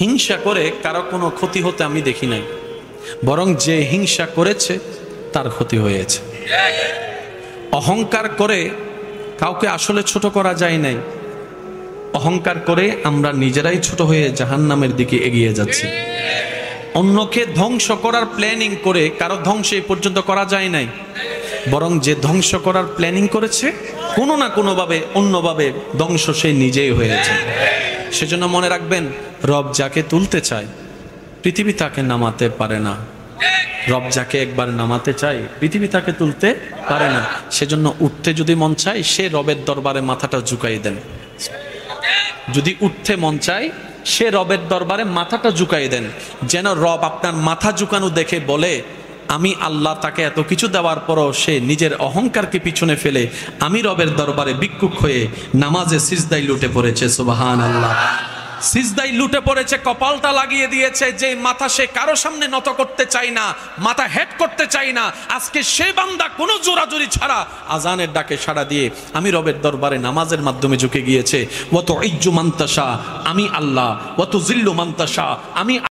হিংসা করে কারো কোনো ক্ষতি হতে আমি দেখি নাই, বরং যে হিংসা করেছে তার ক্ষতি হয়েছে। অহংকার করে কাউকে আসলে ছোট করা যায় নাই, অহংকার করে আমরা নিজেরাই ছোট হয়ে জাহান্নামের দিকে এগিয়ে যাচ্ছি। অন্যকে ধ্বংস করার প্ল্যানিং করে কারো ধ্বংস এই পর্যন্ত করা যায় নাই, বরং যে ধ্বংস করার প্ল্যানিং করেছে কোনো না কোনোভাবে অন্যভাবে ধ্বংস সে নিজেই হয়েছে। সেজন্য মনে রাখবেন, রব যাকে তুলতে চায় পৃথিবী তাকে নামাতে পারে না। রব যাকে একবার নামাতে চায় পৃথিবী তাকে তুলতে পারে না। সেজন্য উঠতে যদি মন চায় সে রবের দরবারে মাথাটা ঝুঁকাই দেন। যদি উঠতে মন চায় সে রবের দরবারে মাথাটা ঝুঁকাই দেন, যেন রব আপনার মাথা ঝুঁকানো দেখে বলে, আমি আল্লাহ তাকে এত কিছু দেওয়ার পরও সে নিজের অহংকারকে পিছনে ফেলে আমি রবের দরবারে ভিক্ষুক হয়ে নামাজে সিজদায় লুটে পড়েছে। সুবহানাল্লাহ। সিজদায় লুটে পড়েছে, কপালটা লাগিয়ে দিয়েছে। যে মাথা সে কারো সামনে নত করতে চায় না, মাথা হেড করতে চায় না, আজকে সে বান্দা কোনো জোরাজুরি ছাড়া আজানের ডাকে সাড়া দিয়ে আমি রবের দরবারে নামাজের মাধ্যমে ঝুঁকে গিয়েছে। ওয়া তুইজ্জু মান তাশা, আমি আল্লাহ, ওয়া তুযিল্লু মান তাশা, আমি